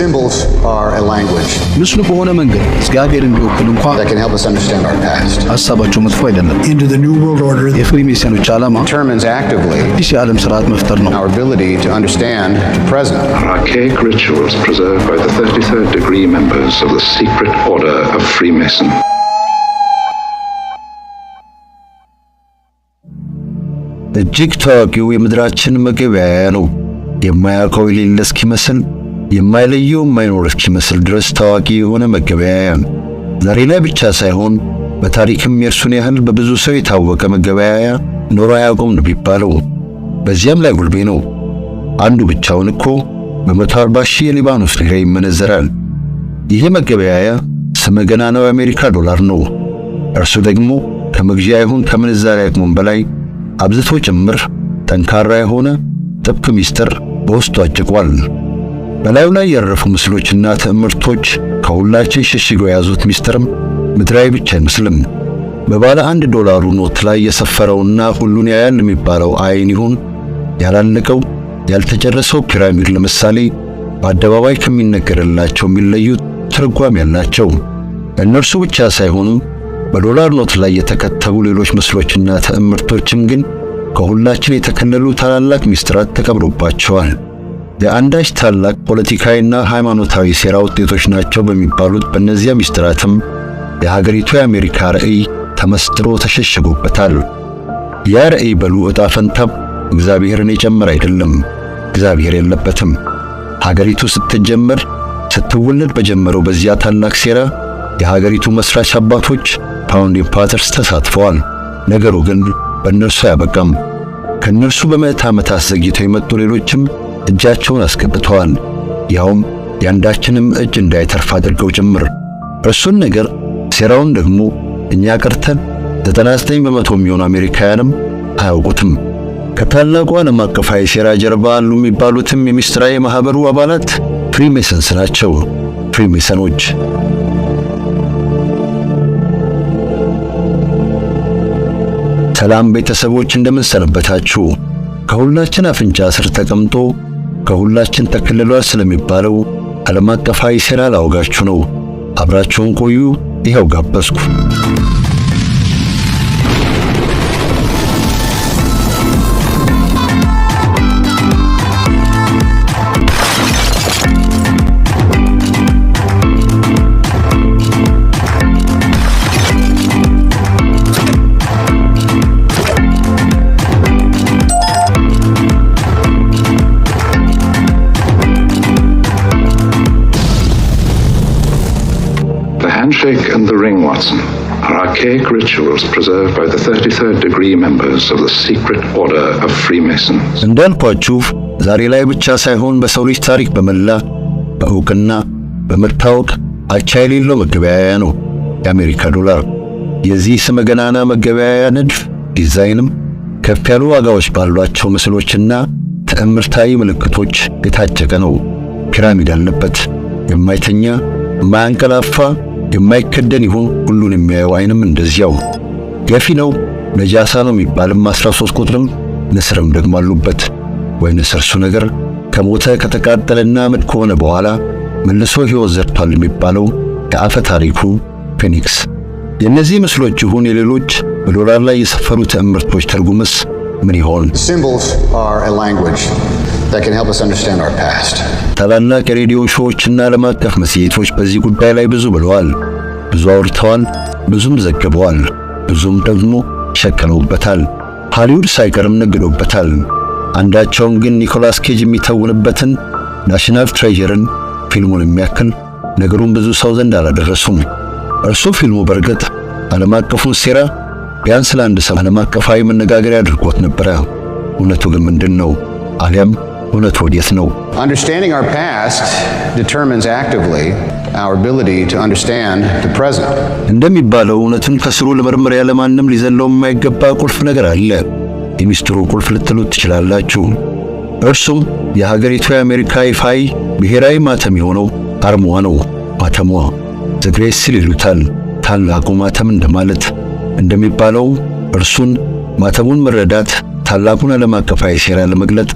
Symbols are a language ምስሉ በሆነ መንገድ እግዚአብሔርን ቢወክል እንኳን that can help us understand our past. ሐሳባቸው መጥፎ አይደለም። Into the new world order. የፍሪሜሰኖች ዓላማ Determines actively አዲስ የዓለም ስርዓት መፍጠር ነው። our ability to understand the present. Archaic rituals preserved by the 33rd degree members of the secret order of Freemason. እጅግ ታዋቂው የምድራችን መገበያያ ነው። የማያውቀው የሌለ እስኪመስል የማይለየው የማይኖር እስኪመስል ድረስ ታዋቂ የሆነ መገበያያ ነው። ዛሬ ላይ ብቻ ሳይሆን በታሪክም የእርሱን ያህል በብዙ ሰው የታወቀ መገበያያ ኖሮ አያውቅም ነው የሚባለው። በዚያም ላይ ጉልቤ ነው። አንዱ ብቻውን እኮ በ140 ሺህ የሊባኖስ ሊራ ይመነዘራል። ይህ መገበያያ ስመ ገናናው የአሜሪካ ዶላር ነው። እርሱ ደግሞ ከመግዣ ይሁን ከምንዛሪ አቅሙም በላይ አብዝቶ ጭምር ጠንካራ የሆነ ጥብቅ ሚስጥር በውስጡ አጭቋል። በላዩ ላይ ያረፉ ምስሎችና ትዕምርቶች ከሁላችን ሸሽገው የያዙት ሚስጥርም ምድራዊ ብቻ አይመስልም። በባለ $1 ኖት ላይ የሰፈረውና ሁሉን ያያል የሚባለው አይን ይሁን ያላለቀው ያልተጨረሰው ፒራሚድ ለምሳሌ በአደባባይ ከሚነገርላቸው የሚለዩት ትርጓሜ ያላቸው እነርሱ ብቻ ሳይሆኑ በዶላር ኖት ላይ የተከተቡ ሌሎች ምስሎችና ትዕምርቶችም ግን ከሁላችን የተከለሉ ታላላቅ ሚስጥራት ተቀብሮባቸዋል። የአንዳች ታላቅ ፖለቲካዊና ሃይማኖታዊ ሴራ ውጤቶች ናቸው በሚባሉት በእነዚያ ሚስጥራትም የሀገሪቱ የአሜሪካ ራዕይ ተመስጥሮ ተሸሽጎበታል። ያ ራዕይ በሉ ዕጣ ፈንታም እግዚአብሔርን የጨመረ አይደለም፣ እግዚአብሔር የለበትም። ሀገሪቱ ስትጀመር ስትወለድ በጀመረው በዚያ ታላቅ ሴራ የሀገሪቱ መስራች አባቶች ፋውንዲንግ ፋዘርስ ተሳትፈዋል። ነገሩ ግን በእነርሱ አያበቃም። ከእነርሱ በመቶ ዓመታት ዘግይተው የመጡ ሌሎችም እጃቸውን አስገብተዋል። ያውም ያንዳችንም እጅ እንዳይተርፍ አድርገው ጭምር። እርሱን ነገር ሴራውን ደግሞ እኛ ቀርተን 99% የሚሆኑ አሜሪካውያንም አያውቁትም። ከታላቁ ዓለም አቀፋዊ ሴራ ጀርባ አሉ የሚባሉትም የሚስጥራዊ ማህበሩ አባላት ፍሪሜሰንስ ናቸው። ፍሪሜሰኖች ሰላም ቤተሰቦች እንደምን ሰነበታችሁ? ከሁላችን አፍንጫ ስር ተቀምጦ ከሁላችን ተከልሏል ስለሚባለው ዓለም አቀፋዊ ሴራ ላወጋችሁ ነው። አብራችሁን ቆዩ። ይኸው ጋበዝኩ። Handshake and the ring, Watson, are archaic rituals preserved by the 33rd degree members of the secret order of Freemasons. እንዳልኳችሁ ዛሬ ላይ ብቻ ሳይሆን በሰው ልጅ ታሪክ በመላ በእውቅና በመታወቅ አቻ የሌለው መገበያያ ነው የአሜሪካ ዶላር። የዚህ ስመ ገናና መገበያያ ንድፍ ዲዛይንም ከፍ ያሉ ዋጋዎች ባሏቸው ምስሎችና ተአምርታዊ ምልክቶች የታጨቀ ነው። ፒራሚድ አለበት። የማይተኛ የማያንቀላፋ የማይከደን ይሁን ሁሉን የሚያየው አይንም እንደዚያው ገፊ ነው። ነጃሳ ነው የሚባልም 13 ቁጥርም ንስርም ደግሞ አሉበት። ወይ ንስር እሱ ነገር ከሞተ ከተቃጠለና ምድ ከሆነ በኋላ መልሶ ሕይወት ዘርቷል የሚባለው የአፈ ታሪኩ ፌኒክስ። የእነዚህ ምስሎች ይሁን የሌሎች በዶላር ላይ የሰፈሩ ትዕምርቶች ትርጉምስ ምን ይሆን? Symbols are a language that can help us understand our past. ታላላቅ የሬዲዮ ሾዎችና ዓለም አቀፍ መጽሔቶች በዚህ ጉዳይ ላይ ብዙ ብለዋል፣ ብዙ አውርተዋል፣ ብዙም ዘግበዋል፣ ብዙም ደግሞ ሸከነውበታል። ሃሊውድ ሳይቀርም ነግዶበታል። አንዳቸውም ግን ኒኮላስ ኬጅ የሚተውንበትን ናሽናል ትሬዠርን ፊልሙን የሚያክል ነገሩን ብዙ ሰው ዘንድ አላደረሱም። እርሱ ፊልሙ በርግጥ ዓለም አቀፉን ሴራ ቢያንስ ለአንድ ሰው ዓለም አቀፋዊ መነጋገሪያ አድርጎት ነበረ። እውነቱ ግን ምንድነው? አሊያም እውነቱ ወዴት ነው? Understanding our past determines actively our ability to understand the present. እንደሚባለው እውነትን ከስሩ ለመርመር ያለማንም ሊዘለው የማይገባ ቁልፍ ነገር አለ። የሚስጥሩ ቁልፍ ልትሉት ትችላላችሁ። እርሱም የሀገሪቱ የአሜሪካ ይፋዊ ብሔራዊ ማተም የሆነው አርማዋ ነው። ማተሟ ዘ ግሬት ሲል ይሉታል፣ ታላቁ ማተም እንደማለት። እንደሚባለው እርሱን ማተሙን መረዳት ታላቁን ዓለም አቀፋዊ ሴራ ለመግለጥ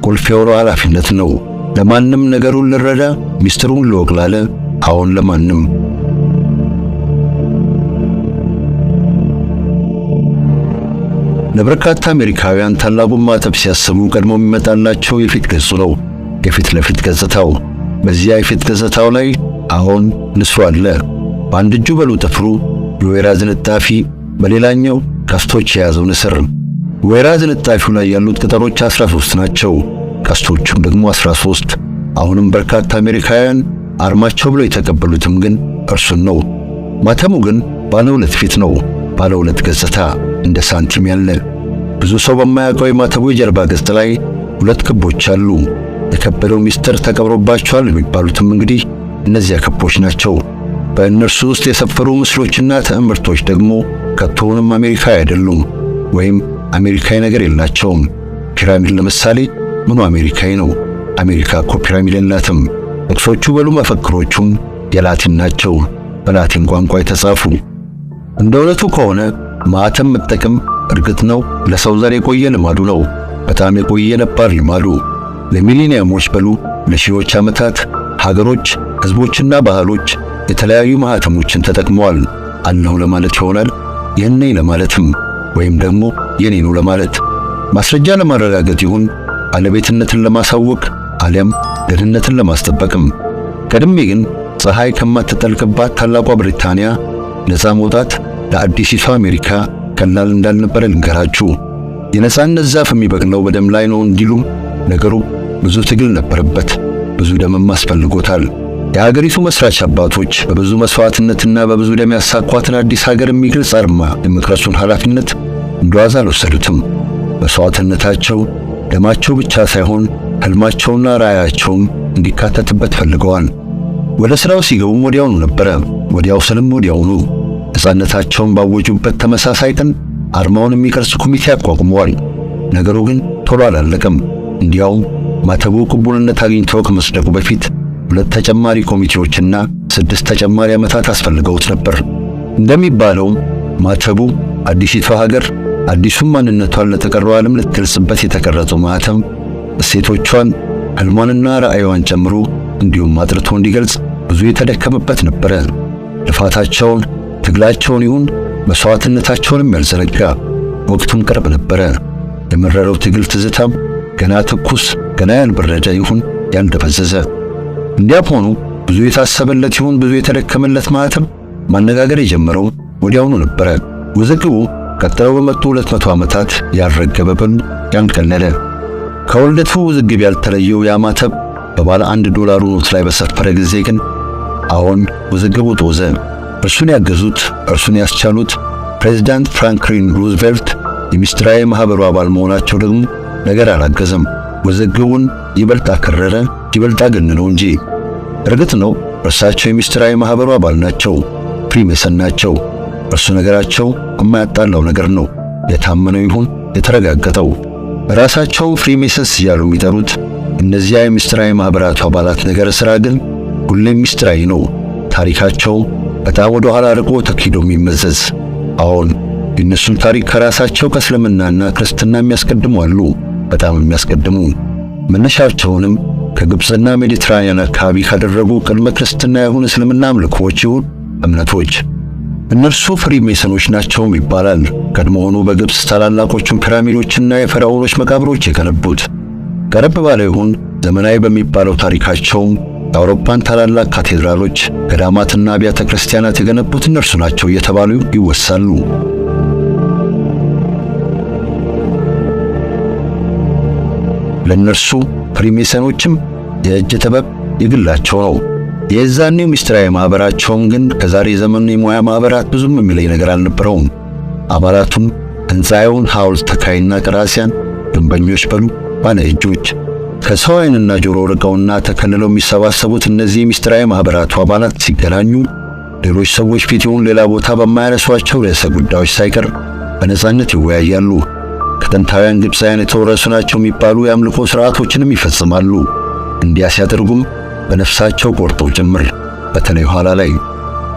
ቁልፍ የሆነው ኃላፊነት ነው። ለማንም ነገሩን ልረዳ ሚስጥሩን ልወቅ ላለ አዎን ለማንም። ለበርካታ አሜሪካውያን ታላቁን ማተብ ሲያስቡ ቀድሞ የሚመጣላቸው የፊት ገጹ ነው፣ የፊት ለፊት ገጽታው። በዚያ የፊት ገጽታው ላይ አዎን ንስሩ አለ። በአንድ እጁ በሉ ጥፍሩ የወይራ ዝንጣፊ፣ በሌላኛው ቀስቶች የያዘው ንስር። ወይራ ዝንጣፊው ላይ ያሉት ቅጠሎች 13 ናቸው፣ ቀስቶቹም ደግሞ 13። አሁንም በርካታ አሜሪካውያን አርማቸው ብለው የተቀበሉትም ግን እርሱን ነው። ማተሙ ግን ባለ ሁለት ፊት ነው፣ ባለ ሁለት ገጽታ እንደ ሳንቲም ያለ። ብዙ ሰው በማያውቀው የማተቡ የጀርባ ገጽ ላይ ሁለት ክቦች አሉ። የከበደው ሚስጥር ተቀብሮባቸዋል የሚባሉትም እንግዲህ እነዚያ ክቦች ናቸው። በእነርሱ ውስጥ የሰፈሩ ምስሎችና ትዕምርቶች ደግሞ ከቶውንም አሜሪካዊ አይደሉም፣ ወይም አሜሪካዊ ነገር የላቸውም። ፒራሚድ ለምሳሌ ምኑ አሜሪካዊ ነው? አሜሪካ እኮ ፒራሚድ የላትም። ጥቅሶቹ በሉ መፈክሮቹም የላቲን ናቸው፣ በላቲን ቋንቋ የተጻፉ። እንደ እውነቱ ከሆነ ማተም መጠቀም እርግጥ ነው ለሰው ዘር የቆየ ልማዱ ነው፣ በጣም የቆየ ነባር ልማዱ። ለሚሊኒየሞች በሉ ለሺዎች ዓመታት ሀገሮች፣ ሕዝቦችና ባህሎች የተለያዩ ማህተሞችን ተጠቅመዋል። አለሁ ለማለት ይሆናል፣ የኔ ለማለትም፣ ወይም ደግሞ የኔ ነው ለማለት፣ ማስረጃ ለማረጋገጥ ይሁን ባለቤትነትን ለማሳወቅ አሊያም ደህንነትን ለማስጠበቅም። ቀድሜ ግን ፀሐይ ከማትጠልቅባት ታላቋ ብሪታንያ ነፃ መውጣት ለአዲሲቷ አሜሪካ ቀላል እንዳልነበረ ልንገራችሁ። የነፃነት ዛፍ የሚበቅለው በደም ላይ ነው እንዲሉም ነገሩ ብዙ ትግል ነበረበት፣ ብዙ ደምም አስፈልጎታል። የሀገሪቱ መስራች አባቶች በብዙ መስዋዕትነትና በብዙ ደም ያሳኳትን አዲስ ሀገር የሚገልጽ አርማ የመቅረጹን ኃላፊነት እንደዋዛ አልወሰዱትም። መስዋዕትነታቸው ደማቸው ብቻ ሳይሆን ህልማቸውና ራዕያቸውም እንዲካተትበት ፈልገዋል። ወደ ሥራው ሲገቡም ወዲያውኑ ነበረ። ወዲያው ስልም ወዲያውኑ ነፃነታቸውን ባወጁበት ተመሳሳይ ቀን አርማውን የሚቀርጽ ኮሚቴ አቋቁመዋል። ነገሩ ግን ቶሎ አላለቀም። እንዲያውም ማተቡ ቅቡልነት አግኝቶ ከመስደቁ በፊት 2 ተጨማሪ ኮሚቴዎችና 6 ተጨማሪ ዓመታት አስፈልገውት ነበር። እንደሚባለው ማተቡ አዲሲቷ ሀገር አዲሱን ማንነቷን ለተቀረው ዓለም ልትገልጽበት የተቀረጸው ማተም እሴቶቿን፣ ህልሟንና ራዕይዋን ጨምሮ እንዲሁም አጥርቶ እንዲገልጽ ብዙ የተደከመበት ነበረ። ልፋታቸውን፣ ትግላቸውን ይሁን መስዋዕትነታቸውንም ያልዘነጋ። ወቅቱም ቅርብ ነበረ። የመረረው ትግል ትዝታም ገና ትኩስ፣ ገና ያልበረደ ይሁን ያልደበዘዘ። እንዲያም ሆኖ ብዙ የታሰበለት ይሁን ብዙ የተደከመለት ማህተም ማነጋገር የጀመረው ወዲያውኑ ነበረ። ውዝግቡ ቀጥለው በመጡ 200 ዓመታት ያልረገበ በሉ ያልቀለለ። ከውልደቱ ውዝግብ ያልተለየው ያ ማተብ በባለ $1 ኖት ላይ በሰፈረ ጊዜ ግን አሁን ውዝግቡ ጦዘ። እርሱን ያገዙት፣ እርሱን ያስቻሉት ፕሬዝዳንት ፍራንክሊን ሩዝቬልት የሚስጥራዊ ማህበሩ አባል መሆናቸው ደግሞ ነገር አላገዘም። ውዝግቡን ይበልጥ አከረረ፣ ይበልጥ አገነነው እንጂ። እርግጥ ነው እርሳቸው የሚስጥራዊ ማህበሩ አባል ናቸው፣ ፍሪሜሰን ናቸው። እርሱ ነገራቸው የማያጣላው ነገር ነው፣ የታመነው ይሁን የተረጋገጠው። ራሳቸው ፍሪሜሰንስ እያሉ የሚጠሩት እነዚያ የሚስጥራዊ ማህበራቱ አባላት ነገር ሥራ ግን ሁሌም ሚስጥራዊ ነው። ታሪካቸው በጣም ወደ ኋላ ርቆ ተኪዶ የሚመዘዝ። አሁን የእነሱን ታሪክ ከራሳቸው ከእስልምናና ክርስትና የሚያስቀድሙ አሉ፣ በጣም የሚያስቀድሙ። መነሻቸውንም ከግብፅና ሜዲትራኒያን አካባቢ ካደረጉ ቅድመ ክርስትና የሆኑ እስልምና አምልኮዎች ይሁን እምነቶች። እነርሱ ፍሪሜሰኖች ናቸውም ይባላል። ቀድሞውኑ በግብፅ ታላላቆቹን ፒራሚዶችና የፈርዖኖች መቃብሮች የገነቡት። ቀረብ ባለ ይሁን ዘመናዊ በሚባለው ታሪካቸውም የአውሮፓን ታላላቅ ካቴድራሎች፣ ገዳማትና አብያተ ክርስቲያናት የገነቡት እነርሱ ናቸው እየተባሉ ይወሳሉ። ለእነርሱ ፍሪሜሰኖችም የእጅ ጥበብ የግላቸው ነው። የዛኔው ሚስጥራዊ ማህበራቸውም ግን ከዛሬ ዘመኑ የሙያ ማህበራት ብዙም የሚለይ ነገር አልነበረውም። አባላቱም ሕንፃውን ሐውልት ተካይና ቀራሲያን፣ ግንበኞች በሉ ባለ እጆች ከሰው ዓይንና ጆሮ ርቀውና ተከልለው የሚሰባሰቡት እነዚህ ሚስጥራዊ ማህበራቱ አባላት ሲገናኙ ሌሎች ሰዎች ፊት ይሁን ሌላ ቦታ በማያነሷቸው ርዕሰ ጉዳዮች ሳይቀር በነፃነት ይወያያሉ። ከጥንታውያን ግብፃውያን የተወረሱ ናቸው የሚባሉ የአምልኮ ሥርዓቶችንም ይፈጽማሉ። እንዲያ ሲያደርጉም በነፍሳቸው ቆርጠው ጭምር፣ በተለይ ኋላ ላይ።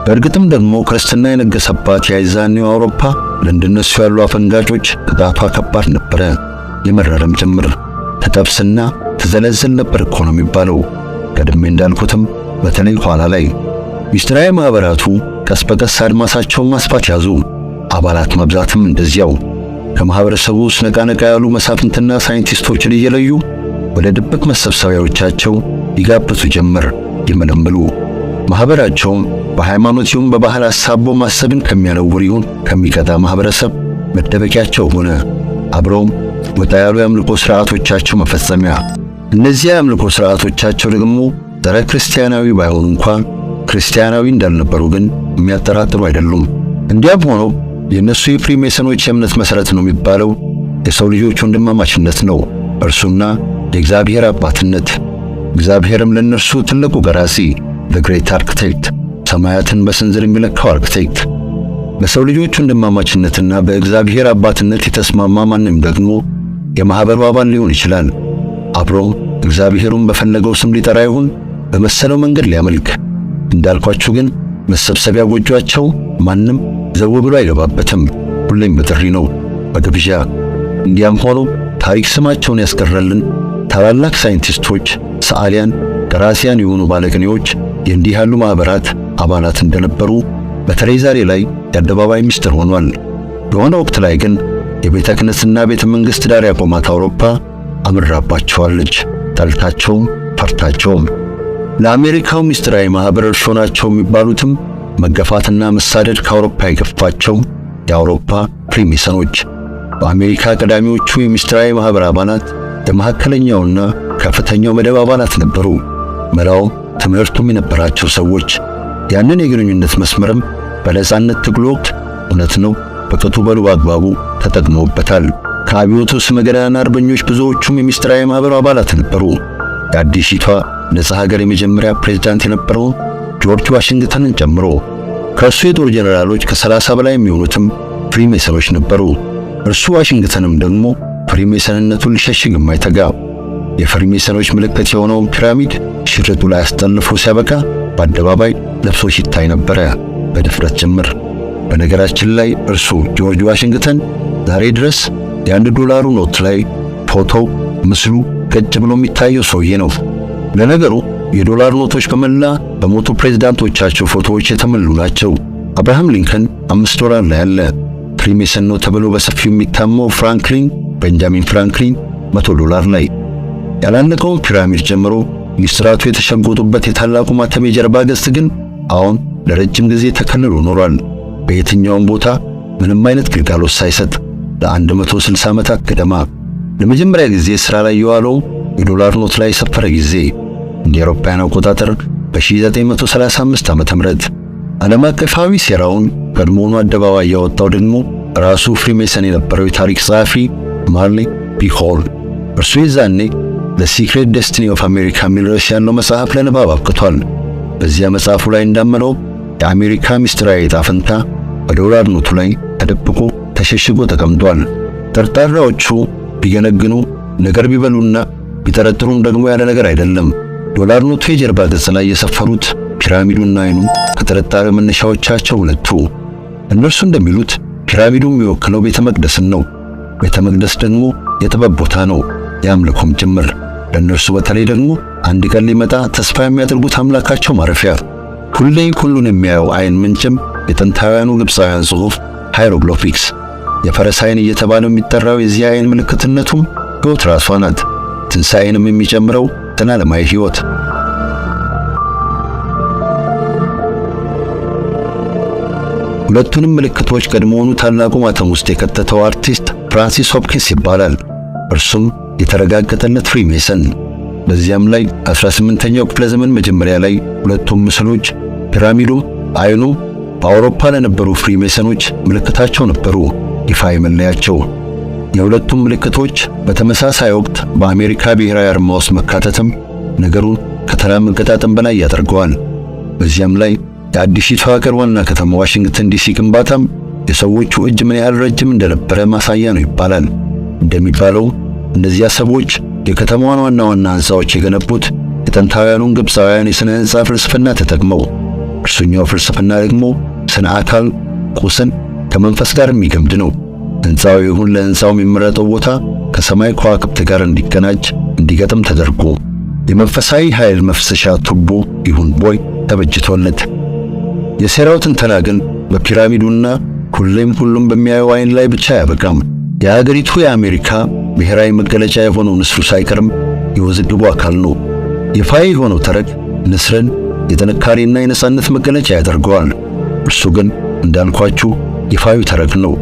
በእርግጥም ደግሞ ክርስትና የነገሰባት የዛኔው አውሮፓ ለእንደነሱ ያሉ አፈንጋጮች ቅጣቷ ከባድ ነበረ፣ የመረረም ጭምር። ትጠብስና ትዘለዘል ነበር እኮ ነው የሚባለው። ቀድሜ እንዳልኩትም በተለይ ኋላ ላይ ሚስጥራዊ ማህበራቱ ቀስ በቀስ አድማሳቸውን ማስፋት ያዙ። አባላት መብዛትም እንደዚያው። ከማህበረሰቡ ውስጥ ነቃነቃ ያሉ መሳፍንትና ሳይንቲስቶችን እየለዩ ወደ ድብቅ መሰብሰቢያዎቻቸው ይጋብዙ ጀመር፣ ይመለምሉ። ማህበራቸውም በሃይማኖት ይሁን በባህል አሳቦ ማሰብን ከሚያነውር ይሁን ከሚቀጣ ማህበረሰብ መደበቂያቸው ሆነ። አብረውም ወጣ ያሉ የአምልኮ ሥርዓቶቻቸው መፈጸሚያ። እነዚያ የአምልኮ ሥርዓቶቻቸው ደግሞ ጸረ ክርስቲያናዊ ባይሆኑ እንኳን ክርስቲያናዊ እንዳልነበሩ ግን የሚያጠራጥሩ አይደሉም። እንዲያም ሆኖ የእነሱ የፍሪሜሰኖች የእምነት መሠረት ነው የሚባለው የሰው ልጆች ወንድማማችነት ነው፣ እርሱና የእግዚአብሔር አባትነት። እግዚአብሔርም ለእነርሱ ትልቁ ገራሲ the great architect፣ ሰማያትን በስንዝር የሚለካው አርክቴክት። በሰው ልጆች ወንድማማችነትና በእግዚአብሔር አባትነት የተስማማ ማንም ደግሞ የማህበሩ አባል ሊሆን ይችላል። አብሮም እግዚአብሔሩን በፈለገው ስም ሊጠራ ይሁን በመሰለው መንገድ ሊያመልክ። እንዳልኳችሁ ግን መሰብሰቢያ ጎጆአቸው ማንም ዘው ብሎ አይገባበትም። ሁሌም በጥሪ ነው፣ በግብዣ። እንዲያም ሆኖ ታሪክ ስማቸውን ያስቀረልን ታላላቅ ሳይንቲስቶች፣ ሰዓሊያን፣ ደራሲያን የሆኑ ባለቅኔዎች የእንዲህ ያሉ ማህበራት አባላት እንደነበሩ በተለይ ዛሬ ላይ የአደባባይ ምስጢር ሆኗል። በሆነ ወቅት ላይ ግን የቤተ ክህነትና ቤተ መንግሥት ዳር ያቆማት አውሮፓ አምራባቸዋለች፣ ጠልታቸውም ፈርታቸውም። ለአሜሪካው ምስጢራዊ ማህበር እርሾ ናቸው የሚባሉትም መገፋትና መሳደድ ከአውሮፓ የገፋቸው የአውሮፓ ፍሪሜሰኖች በአሜሪካ ቀዳሚዎቹ የምስጢራዊ ማህበር አባላት የመካከለኛውና ከፍተኛው መደብ አባላት ነበሩ። መላው ትምህርቱም የነበራቸው ሰዎች ያንን የግንኙነት መስመርም በነጻነት ትግል ወቅት እውነት ነው በቅጡ በሉ አግባቡ ተጠቅመውበታል። ከአብዮቱ ስመ ገናና አርበኞች ብዙዎቹም የምስጢራዊ ማህበሩ አባላት ነበሩ። የአዲሲቷ ነጻ ሀገር የመጀመሪያ ፕሬዝዳንት የነበረው ጆርጅ ዋሽንግተንን ጨምሮ ከእሱ የጦር ጀነራሎች ከ30 በላይ የሚሆኑትም ፍሪሜሰኖች ነበሩ። እርሱ ዋሽንግተንም ደግሞ ፍሪሜሰንነቱን ሊሸሽግ የማይተጋ የፍሪሜሰኖች ምልክት የሆነውን ፒራሚድ ሽርጡ ላይ አስጠልፎ ሲያበቃ በአደባባይ ለብሶ ሲታይ ነበረ፣ በድፍረት ጭምር። በነገራችን ላይ እርሱ ጆርጅ ዋሽንግተን ዛሬ ድረስ $1 ኖት ላይ ፎቶው ምስሉ ገጭ ብሎ የሚታየው ሰውዬ ነው። ለነገሩ የዶላር ኖቶች በመላ በሞቱ ፕሬዝዳንቶቻቸው ፎቶዎች የተሞሉ ናቸው። አብርሃም ሊንከን $5 ላይ አለ። ፍሪሜሰን ነው ተብሎ በሰፊው የሚታመው ፍራንክሊን ቤንጃሚን ፍራንክሊን $100 ላይ። ያላለቀውን ፒራሚድ ጀምሮ ሚስጥራቱ የተሸጎጡበት የታላቁ ማተም የጀርባ ገጽ ግን አሁን ለረጅም ጊዜ ተከልሎ ኖሯል። በየትኛውም ቦታ ምንም አይነት ግልጋሎት ሳይሰጥ ለ160 ዓመታት ገደማ። ለመጀመሪያ ጊዜ ሥራ ላይ የዋለው የዶላር ኖት ላይ የሰፈረ ጊዜ እንደ አውሮፓውያን አቆጣጠር በ1935 ዓመተ ምህረት። ዓለም አቀፋዊ ሴራውን ቀድሞውኑ አደባባይ ያወጣው ደግሞ ራሱ ፍሪሜሰን የነበረው የታሪክ ጸሐፊ ማርሊ ቢ ሆል። እርሱ የዛኔ The Secret Destiny of America የሚል ርዕስ ያለው መጽሐፍ ለንባብ አብቅቷል። በዚያ መጽሐፉ ላይ እንዳመነው የአሜሪካ ምስጢራዊ ዕጣ ፈንታ በዶላር ኖቱ ላይ ተደብቆ ተሸሽጎ ተቀምጧል። ጠርጣራዎቹ ቢገነግኑ ነገር ቢበሉና ቢጠረጥሩም ደግሞ ያለ ነገር አይደለም። ዶላር ኖቱ የጀርባ ገጽ ላይ የሰፈሩት ፒራሚዱና አይኑ ከጥርጣሬ መነሻዎቻቸው ሁለቱ። እነርሱ እንደሚሉት ፒራሚዱ የሚወክለው ቤተ መቅደስን ነው። ቤተ መቅደስ ደግሞ የጥበብ ቦታ ነው፣ የአምልኮም ጭምር። ለእነርሱ በተለይ ደግሞ አንድ ቀን ሊመጣ ተስፋ የሚያደርጉት አምላካቸው ማረፊያ፣ ሁሌ ሁሉን የሚያየው አይን ምንጭም የጥንታውያኑ ግብፃውያን ጽሑፍ ሃይሮግሊፊክስ። የፈረስ አይን እየተባለው የሚጠራው የዚህ አይን ምልክትነቱም ሕይወት ራሷ ናት፣ ትንሣኤንም የሚጨምረው ዘላለማዊ ሕይወት። ሁለቱንም ምልክቶች ቀድሞውኑ ታላቁ ማተም ውስጥ የከተተው አርቲስት ፍራንሲስ ሆፕኪንስ ይባላል። እርሱም የተረጋገጠለት ፍሪሜሰን። በዚያም ላይ 18ኛው ክፍለ ዘመን መጀመሪያ ላይ ሁለቱም ምስሎች ፒራሚዱም አይኑም በአውሮፓ ለነበሩ ፍሪሜሰኖች ምልክታቸው ነበሩ፣ ይፋዊ መለያቸው። የሁለቱም ምልክቶች በተመሳሳይ ወቅት በአሜሪካ ብሔራዊ አርማ ውስጥ መካተትም ነገሩን ከተራ መገጣጠም በላይ ያደርገዋል። በዚያም ላይ የአዲሲቷ ሀገር ዋና ከተማ ዋሽንግተን ዲሲ ግንባታም የሰዎቹ እጅ ምን ያህል ረጅም እንደነበረ ማሳያ ነው ይባላል። እንደሚባለው እነዚያ ሰዎች የከተማዋን ዋና ዋና ሕንፃዎች የገነቡት የጥንታውያኑን ግብፃውያን የሥነ ሕንፃ ፍልስፍና ተጠቅመው፣ እርሱኛው ፍልስፍና ደግሞ ስነ አካል ቁስን ከመንፈስ ጋር የሚገምድ ነው። ሕንፃው ይሁን ለሕንፃው የሚመረጠው ቦታ ከሰማይ ከዋክብት ጋር እንዲገናጅ እንዲገጥም ተደርጎ የመንፈሳዊ ኃይል መፍሰሻ ቱቦ ይሁን ቦይ ተበጅቶለት የሴራው ትንተና ግን በፒራሚዱና ሁሉም በሚያየው አይን ላይ ብቻ ያበቃም። የሀገሪቱ የአሜሪካ ብሔራዊ መገለጫ የሆነው ንስሩ ሳይቀርም የውዝግቡ አካል ነው። ይፋዊ የሆነው ተረክ ንስርን የጥንካሬና የነጻነት መገለጫ ያደርገዋል። እርሱ ግን እንዳልኳችሁ ይፋዊ ተረክ ነው፣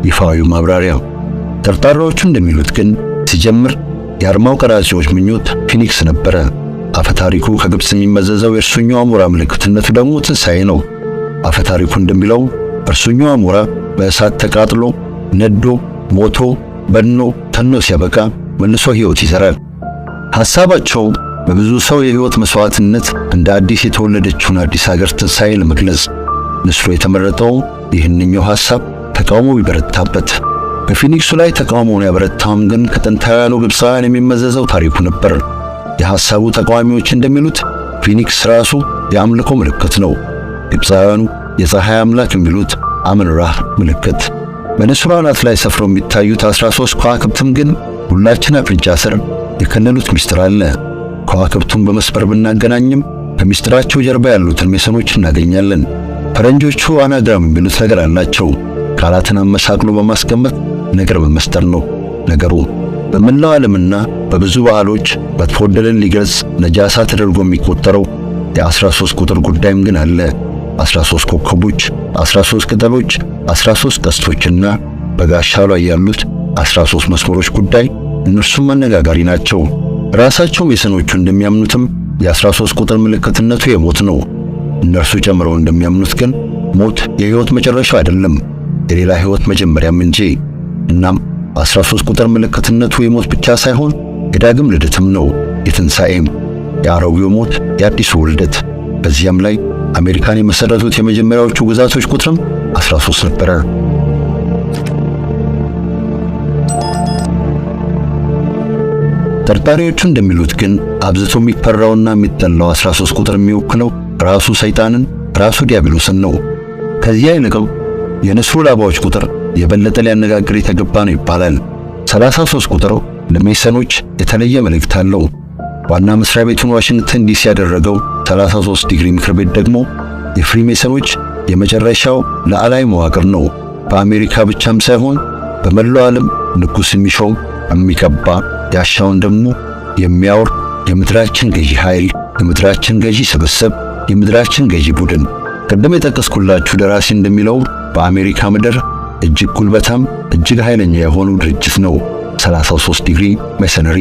ይፋዊ ማብራሪያ። ጠርጣራዎቹ እንደሚሉት ግን ሲጀምር የአርማው ቀራጺዎች ምኞት ፊኒክስ ነበረ። አፈታሪኩ ከግብጽ የሚመዘዘው የእርሱኛው አሞራ ምልክትነቱ ደግሞ ትንሣኤ ነው። አፈታሪኩ እንደሚለው እርሱኛው አሞራ በእሳት ተቃጥሎ ነዶ ሞቶ በኖ ተኖ ሲያበቃ መልሶ ሕይወት ይዘራል። ሐሳባቸው በብዙ ሰው የሕይወት መስዋዕትነት እንደ አዲስ የተወለደችውን አዲስ ሀገር ትንሣኤ ለመግለጽ ንስሩ የተመረጠው ይህንኛው ሐሳብ ተቃውሞ ይበረታበት። በፊኒክሱ ላይ ተቃውሞውን ያበረታውም ግን ከጥንታውያኑ ግብፃውያን የሚመዘዘው ታሪኩ ነበር። የሐሳቡ ተቃዋሚዎች እንደሚሉት ፊኒክስ ራሱ የአምልኮ ምልክት ነው። ግብፃውያኑ የፀሐይ አምላክ የሚሉት አመን-ራህ ምልክት። በንስሩ አናት ላይ ሰፍረው የሚታዩት 13 ከዋክብትም ግን ሁላችን አፍንጫ ስር የከለሉት ምስጢር አለ። ከዋክብቱን በመስመር ብናገናኝም ከምስጢራቸው ጀርባ ያሉትን ሜሰኖች እናገኛለን። ፈረንጆቹ አናግራም የሚሉት ነገር አላቸው። ቃላትን አመሳቅሎ በማስቀመጥ ነገር በመስጠር ነው። ነገሩ በመላው ዓለምና በብዙ ባህሎች በተወደደን ሊገልጽ ነጃሳ ተደርጎ የሚቆጠረው የ13 ቁጥር ጉዳይም ግን አለ። 13 ኮከቦች፣ 13 ቅጠሎች፣ 13 ቀስቶችና በጋሻው ላይ ያሉት 13 መስመሮች ጉዳይ እነርሱም አነጋጋሪ ናቸው። ራሳቸው ሜሰኖቹ እንደሚያምኑትም የ13 ቁጥር ምልክትነቱ የሞት ነው። እነርሱ ጨምረው እንደሚያምኑት ግን ሞት የሕይወት መጨረሻው አይደለም፣ የሌላ ሕይወት መጀመሪያም እንጂ። እናም 13 ቁጥር ምልክትነቱ የሞት ብቻ ሳይሆን የዳግም ልደትም ነው፣ የትንሣኤም፣ የአሮጌው ሞት፣ የአዲሱ ውልደት። በዚያም ላይ አሜሪካን የመሰረቱት የመጀመሪያዎቹ ግዛቶች ቁጥርም 13 ነበረ። ጠርጣሪዎቹ እንደሚሉት ግን አብዝቶ የሚፈራውና የሚጠላው 13 ቁጥር የሚወክለው ራሱ ሰይጣንን፣ ራሱ ዲያብሎስን ነው። ከዚያ ይልቅም የንስሩ ላባዎች ቁጥር የበለጠ ሊያነጋግር የተገባ ነው ይባላል። 33 ቁጥር ለሜሰኖች የተለየ መልእክት አለው። ዋና መስሪያ ቤቱን ዋሽንግተን ዲሲ ያደረገው 33 ዲግሪ ምክር ቤት ደግሞ የፍሪሜሰኖች የመጨረሻው ላዕላይ መዋቅር ነው። በአሜሪካ ብቻም ሳይሆን በመላው ዓለም ንጉሥ የሚሾም የሚቀባ፣ ያሻውን ደግሞ የሚያወር የምድራችን ገዢ ኃይል፣ የምድራችን ገዢ ስብስብ፣ የምድራችን ገዢ ቡድን። ቀደም የጠቀስኩላችሁ ደራሲ እንደሚለው በአሜሪካ ምድር እጅግ ጉልበታም እጅግ ኃይለኛ የሆኑ ድርጅት ነው 33 ዲግሪ ሜሰነሪ።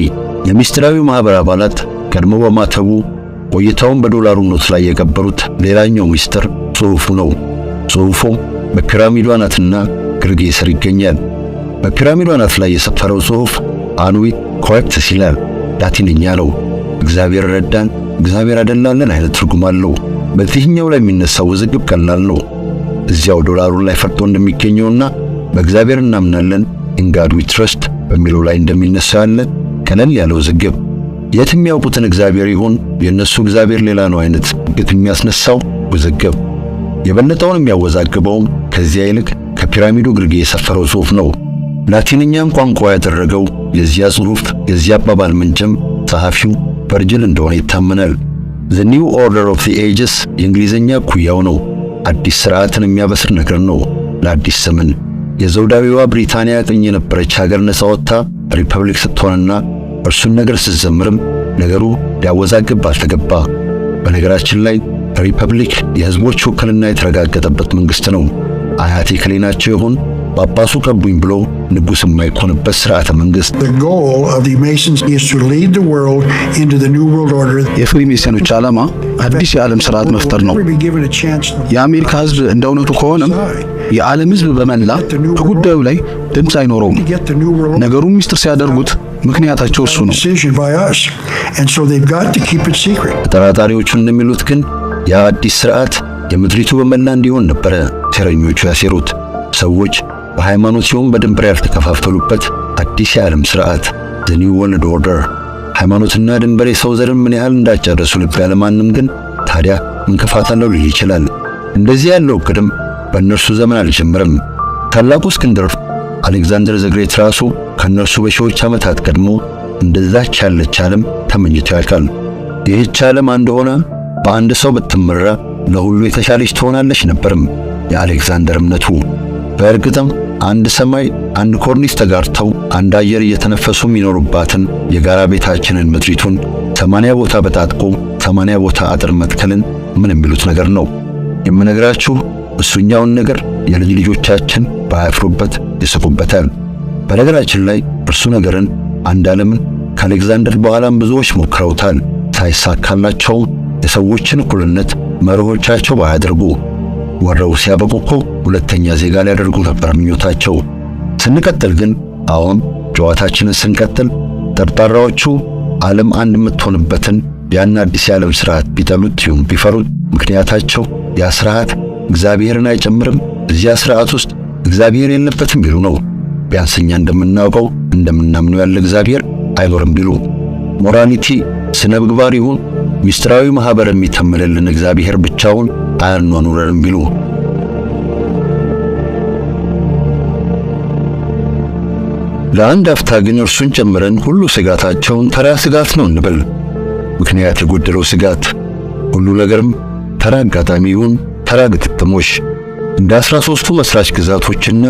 የምስጢራዊው ማህበር አባላት ቀድሞ በማተቡ ቆይታውን በዶላሩ ኖት ላይ የቀበሩት ሌላኛው ምስጢር ጽሑፉ ነው። ጽሑፉ በፒራሚዱ አናትና ግርጌ ስር ይገኛል። በፒራሚዱ አናት ላይ የሰፈረው ጽሑፍ አኑዊት ኮሬክትስ ይላል። ላቲንኛ ነው። እግዚአብሔር ረዳን፣ እግዚአብሔር አደላለን አይነት ትርጉም አለው። በዚህኛው ላይ የሚነሳው ውዝግብ ቀላል ነው። እዚያው ዶላሩ ላይ ፈርጦ እንደሚገኘውና በእግዚአብሔር እናምናለን in God we trust በሚለው ላይ እንደሚነሳው ያለ ቀለል ያለ ውዝግብ የት የሚያውቁትን እግዚአብሔር ይሁን የነሱ እግዚአብሔር ሌላ ነው አይነት ግት የሚያስነሳው ውዝግብ የበለጠውን የሚያወዛግበውም ከዚያ ይልቅ ከፒራሚዱ ግርጌ የሰፈረው ጽሑፍ ነው። ላቲንኛን ቋንቋ ያደረገው የዚያ ጽሑፍ የዚያ አባባል ምንጭም ጸሐፊው ቨርጅል እንደሆነ ይታመናል። The New Order of the Ages የእንግሊዝኛ ኩያው ነው። አዲስ ሥርዓትን የሚያበስር ነገር ነው። ለአዲስ ዘመን የዘውዳዊዋ ብሪታንያ ቅኝ የነበረች ሀገር ነጻ ወጥታ ሪፐብሊክ ስትሆንና እርሱን ነገር ስትዘምርም ነገሩ ሊያወዛግብ አልተገባ። በነገራችን ላይ ሪፐብሊክ የሕዝቦች ውክልና የተረጋገጠበት መንግሥት ነው። አያቴ ከሌናቸው ይሁን ጳጳሱ ቀቡኝ ብሎ ንጉሥ የማይኮንበት ሥርዓተ መንግሥት። የፍሪሜሰኖች ዓላማ አዲስ የዓለም ሥርዓት መፍጠር ነው። የአሜሪካ ሕዝብ እንደ እውነቱ ከሆነም የዓለም ሕዝብ በመላ በጉዳዩ ላይ ድምፅ አይኖረውም። ነገሩን ምስጢር ሲያደርጉት ምክንያታቸው እሱ ነው። ተጠራጣሪዎቹ እንደሚሉት ግን ያ አዲስ ሥርዓት የምድሪቱ በመላ እንዲሆን ነበረ ሴረኞቹ ያሴሩት። ሰዎች በሃይማኖት ሲሆን በድንበር ያልተከፋፈሉበት አዲስ የዓለም ሥርዓት the new world order። ሃይማኖትና ድንበር የሰው ዘርን ምን ያህል እንዳጨረሱ ልብ ያለ ማንም ግን ታዲያ እንቅፋት አለው ሊል ይችላል። እንደዚህ ያለው ቅድም በእነርሱ ዘመን አልጀመረም። ታላቁ እስክንድር አሌክዛንደር ዘግሬት ራሱ ከእነርሱ በሺዎች ዓመታት ቀድሞ እንደዛች ያለች ዓለም ተመኝተው ያውቃሉ? ይህች ዓለም አንድ ሆና በአንድ ሰው ብትመራ ለሁሉ የተሻለች ትሆናለች ነበርም የአሌክዛንደር እምነቱ። በእርግጥም አንድ ሰማይ፣ አንድ ኮርኒስ ተጋርተው አንድ አየር እየተነፈሱ የሚኖሩባትን የጋራ ቤታችንን ምድሪቱን 80 ቦታ በጣጥቆ 80 ቦታ አጥር መትከልን ምን የሚሉት ነገር ነው? የምነግራችሁ እሱኛውን ነገር የልጅ ልጆቻችን ባያፍሩበት ይስቁበታል። በነገራችን ላይ እርሱ ነገርን አንድ ዓለምን ከአሌክዛንደር በኋላም ብዙዎች ሞክረውታል። ሳይሳካላቸውም የሰዎችን እኩልነት መርሆቻቸው ባያደርጉ ወረው ሲያበቁ እኮ ሁለተኛ ዜጋ ሊያደርጉ ነበር ምኞታቸው። ስንቀጥል ግን አሁን ጨዋታችንን ስንቀጥል ጠርጣራዎቹ ዓለም አንድ የምትሆንበትን ያን አዲስ የዓለም ሥርዓት ቢጠሉት ይሁን ቢፈሩት ምክንያታቸው ያ ሥርዓት እግዚአብሔርን አይጨምርም፣ እዚያ ሥርዓት ውስጥ እግዚአብሔር የለበትም ቢሉ ነው። ቢያንስ እኛ እንደምናውቀው እንደምናምነው ያለ እግዚአብሔር አይኖርም ቢሉ፣ ሞራሊቲ ስነ ምግባር ይሁን ሚስጥራዊ ማህበር የሚተምልልን እግዚአብሔር ብቻውን አያኗኑረንም ቢሉ፣ ለአንድ አፍታ ግን እርሱን ጨምረን ሁሉ ስጋታቸውን ተራ ስጋት ነው እንበል። ምክንያት የጎደለው ስጋት፣ ሁሉ ነገርም ተራ አጋጣሚ ይሁን ተራ ግጥጥሞች እንደ 13ቱ መስራች ግዛቶችና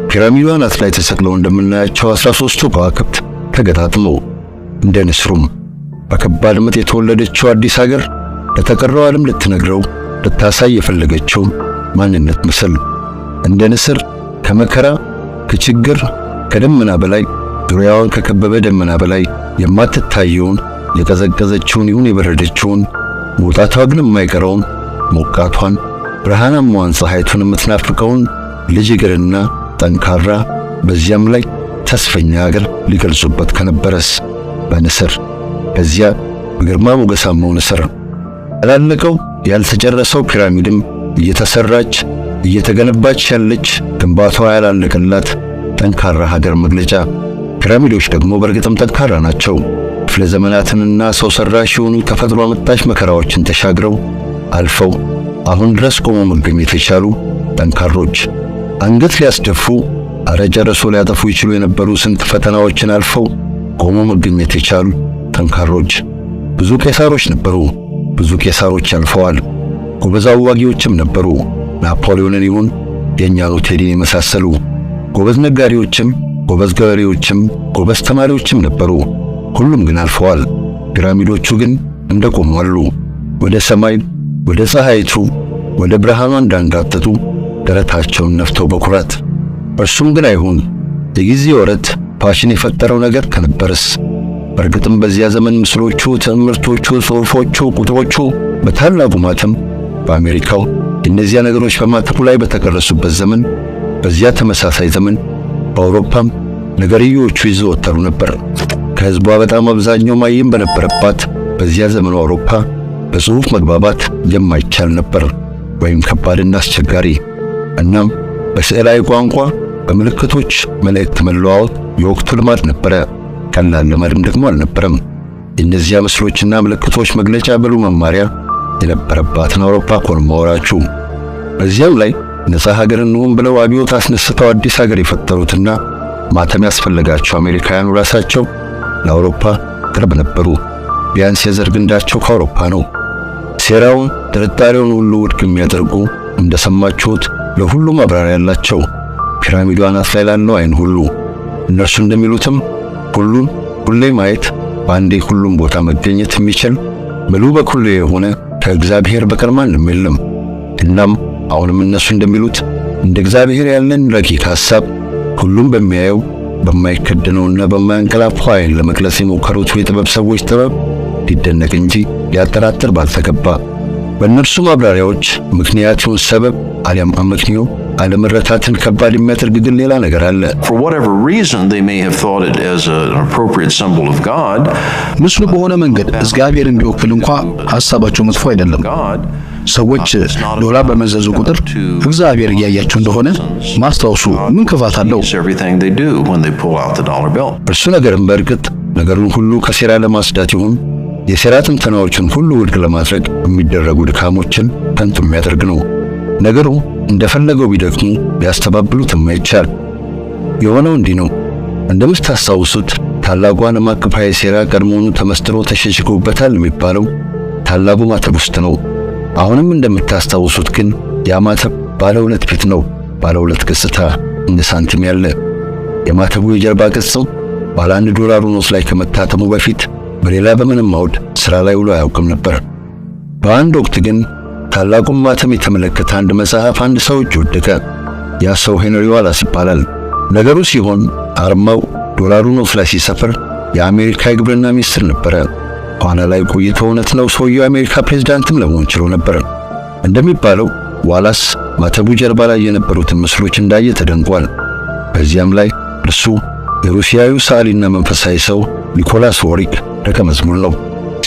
ፒራሚዱ አናት ላይ ተሰቅለው እንደምናያቸው 13ቱ ከዋክብት ተገጣጥመው እንደ ንስሩም በከባድ ምጥ የተወለደችው አዲስ ሀገር ለተቀረው ዓለም ልትነግረው ልታሳይ የፈለገችው ማንነት ምስል እንደ ንስር ከመከራ ከችግር ከደመና በላይ ዙሪያውን ከከበበ ደመና በላይ የማትታየውን የቀዘቀዘችውን ይሁን የበረደችውን መውጣቷ ግን የማይቀረውን ሞቃቷን ብርሃናማዋን ፀሐይቱን የምትናፍቀውን ልጅ እግርና ጠንካራ በዚያም ላይ ተስፈኛ ሀገር ሊገልጹበት ከነበረስ በንስር በዚያ በግርማ ሞገሳማው ንስር ያላለቀው ያልተጨረሰው ፒራሚድም እየተሰራች እየተገነባች ያለች ግንባታዋ ያላለቀላት ጠንካራ ሀገር መግለጫ። ፒራሚዶች ደግሞ በእርግጥም ጠንካራ ናቸው። ክፍለ ዘመናትንና ሰው ሰራሽ የሆኑ ተፈጥሮ አመጣሽ መከራዎችን ተሻግረው አልፈው አሁን ድረስ ቆመው መገኘት የቻሉ ጠንካሮች፣ አንገት ሊያስደፉ አረጨረሶ ሊያጠፉ ይችሉ የነበሩ ስንት ፈተናዎችን አልፈው ቆመው መገኘት የቻሉ ጠንካሮች። ብዙ ቄሳሮች ነበሩ፣ ብዙ ቄሳሮች አልፈዋል። ጎበዝ አዋጊዎችም ነበሩ፣ ናፖሊዮንን ይሁን የኛኑ ቴዲን የመሳሰሉ። ጎበዝ ነጋዴዎችም፣ ጎበዝ ገበሬዎችም፣ ጎበዝ ተማሪዎችም ነበሩ። ሁሉም ግን አልፈዋል። ፒራሚዶቹ ግን እንደቆሙ አሉ። ወደ ሰማይ ወደ ፀሐይቱ ወደ ብርሃኗ እንዳንጋጠጡ ደረታቸውን ነፍተው በኩራት። እርሱም ግን አይሁን የጊዜ ወረት ፋሽን የፈጠረው ነገር ከነበርስ በእርግጥም በዚያ ዘመን ምስሎቹ፣ ትምህርቶቹ፣ ጽሑፎቹ፣ ቁጥሮቹ በታላቁ ማተም በአሜሪካው እነዚያ ነገሮች በማተሙ ላይ በተቀረሱበት ዘመን በዚያ ተመሳሳይ ዘመን በአውሮፓም ነገርዮቹ ይዘወተሩ ነበር። ከሕዝቧ በጣም አብዛኛው ማየም በነበረባት በዚያ ዘመኑ አውሮፓ በጽሑፍ መግባባት የማይቻል ነበር ወይም ከባድና አስቸጋሪ። እናም በስዕላዊ ቋንቋ በምልክቶች መልእክት መለዋወጥ የወቅቱ ልማድ ነበረ። ቀላል ልማድም ደግሞ አልነበረም። እነዚያ ምስሎችና ምልክቶች መግለጫ ብሉ መማሪያ የነበረባትን አውሮፓ ኮርማወራችሁ። በዚያም ላይ ነፃ ሀገር እንሁን ብለው አብዮት አስነስተው አዲስ ሀገር የፈጠሩትና ማተም ያስፈልጋቸው አሜሪካውያኑ ራሳቸው ለአውሮፓ ቅርብ ነበሩ። ቢያንስ የዘር ግንዳቸው ከአውሮፓ ነው። ሴራውን ጥርጣሬውን ሁሉ ውድቅ የሚያደርጉ እንደሰማችሁት ለሁሉ ማብራሪያ ያላቸው ፒራሚዱ አናት ላይ ላለው አይን ሁሉ እነርሱ እንደሚሉትም ሁሉን ሁሌ ማየት በአንዴ ሁሉም ቦታ መገኘት የሚችል ምሉ በኩሉ የሆነ ከእግዚአብሔር በቀር ማንም የለም። እናም አሁንም እነሱ እንደሚሉት እንደ እግዚአብሔር ያለን ረቂቅ ሐሳብ ሁሉም በሚያየው በማይከደነውና በማያንቀላፋው አይን ለመግለጽ የሞከሩት የጥበብ ሰዎች ጥበብ ሊደነቅ እንጂ ሊያጠራጥር ባልተገባ በእነርሱ ማብራሪያዎች ምክንያቱን ሰበብ አሊያም አመክንዮ አለመረታትን ከባድ የሚያደርግ ግን ሌላ ነገር አለ። For whatever reason they may have thought it as an appropriate symbol of God. ምስሉ በሆነ መንገድ እግዚአብሔርን ቢወክል እንኳ ሐሳባቸው መጥፎ አይደለም። ሰዎች ዶላር በመዘዙ ቁጥር እግዚአብሔር እያያቸው እንደሆነ ማስታወሱ ምን ክፋት አለው? እርሱ ነገርም በእርግጥ ነገሩን ሁሉ ከሴራ ለማስዳት ይሁን የሴራ ትንተናዎችን ሁሉ ውድቅ ለማድረግ የሚደረጉ ድካሞችን ከንቱ የሚያደርግ ነው። ነገሩ እንደፈለገው ቢደክሙ ሊያስተባብሉት የማይቻል የሆነው እንዲህ ነው። እንደምታስታውሱት ታላቁ ዓለም አቀፋዊ ሴራ ቀድሞውኑ ተመስጥሮ ተሸሽጎበታል የሚባለው ታላቁ ማተብ ውስጥ ነው። አሁንም እንደምታስታውሱት ግን ያ ማተብ ባለ ሁለት ፊት ነው፣ ባለ ሁለት ገጽታ እንደ ሳንቲም ያለ። የማተቡ የጀርባ ገጽ ባለ $1 ኖት ላይ ከመታተሙ በፊት በሌላ በምንም አውድ ሥራ ላይ ውሎ አያውቅም ነበር። በአንድ ወቅት ግን ታላቁን ማተም የተመለከተ አንድ መጽሐፍ አንድ ሰው እጅ ወደቀ። ያ ሰው ሄንሪ ዋላስ ይባላል። ነገሩ ሲሆን አርማው $1 ኖት ላይ ሲሰፍር የአሜሪካ የግብርና ሚኒስትር ነበረ። ኋላ ላይ ቆይቶ እውነት ነው ሰውየው የአሜሪካ ፕሬዝዳንትም ለመሆን ችሎ ነበር። እንደሚባለው ዋላስ ማተቡ ጀርባ ላይ የነበሩትን ምስሎች እንዳየ ተደንቋል። በዚያም ላይ እርሱ የሩሲያዊው ሰዓሊና መንፈሳዊ ሰው ኒኮላስ ዋሪክ ደቀ መዝሙር ነው።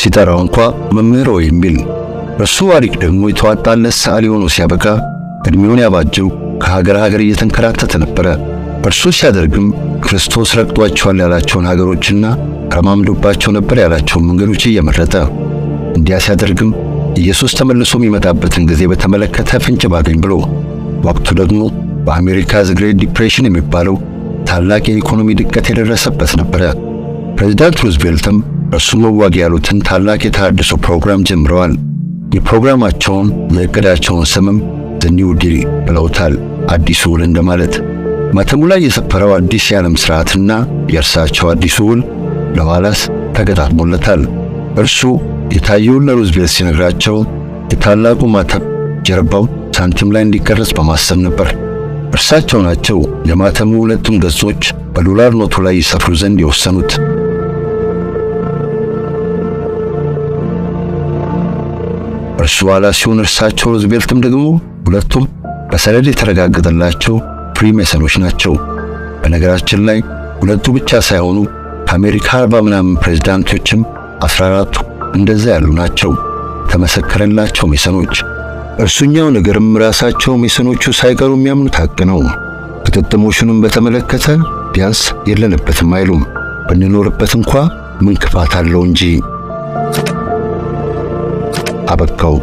ሲጠራው እንኳ መምህር የሚል። እርሱ ዋሪክ ደግሞ የተዋጣለት ሰዓሊ ሆኖ ሲያበቃ እድሜውን ያባጀው ከሀገር ሀገር እየተንከራተተ ነበረ። እርሱ ሲያደርግም ክርስቶስ ረግጧቸዋል ያላቸውን ሀገሮችና ረማምዶባቸው ነበር ያላቸውን መንገዶች እየመረጠ እንዲያ ሲያደርግም ኢየሱስ ተመልሶ የሚመጣበትን ጊዜ በተመለከተ ፍንጭ ባገኝ ብሎ ወቅቱ ደግሞ በአሜሪካ ግሬት ዲፕሬሽን የሚባለው ታላቅ የኢኮኖሚ ድቀት የደረሰበት ነበረ። ፕሬዝዳንት ሩዝቬልትም እርሱ መዋጊ ያሉትን ታላቅ የተሃድሶ ፕሮግራም ጀምረዋል። የፕሮግራማቸውን የእቅዳቸውን ስምም ዘ ኒው ዲል ብለውታል፣ አዲሱ ውል እንደማለት። ማተሙ ላይ የሰፈረው አዲስ የዓለም ሥርዓትና የእርሳቸው አዲሱ ውል ለዋላስ ተገጣጥሞለታል። እርሱ የታየውን ለሩዝቬልት ሲነግራቸው የታላቁ ማተብ ጀርባው ሳንቲም ላይ እንዲቀረጽ በማሰብ ነበር። እርሳቸው ናቸው የማተሙ ሁለቱም ገጾች በዶላር ኖቱ ላይ ይሰፍሩ ዘንድ የወሰኑት። እርሱ ዋላስ ሲሆን እርሳቸው ሩዝቬልትም ደግሞ ሁለቱም በሰነድ የተረጋገጠላቸው ፍሪሜሰኖች ናቸው። በነገራችን ላይ ሁለቱ ብቻ ሳይሆኑ ከአሜሪካ 40 ምናምን ፕሬዝዳንቶችም 14ቱ እንደዛ ያሉ ናቸው፣ ተመሰከረላቸው ሜሰኖች። እርሱኛው ነገርም ራሳቸው ሜሰኖቹ ሳይቀሩ የሚያምኑት ሐቅ ነው። ግጥምጥሞሹንም በተመለከተ ቢያንስ የለንበትም አይሉም፣ ብንኖርበት እንኳ ምን ክፋት አለው እንጂ። አበቃው።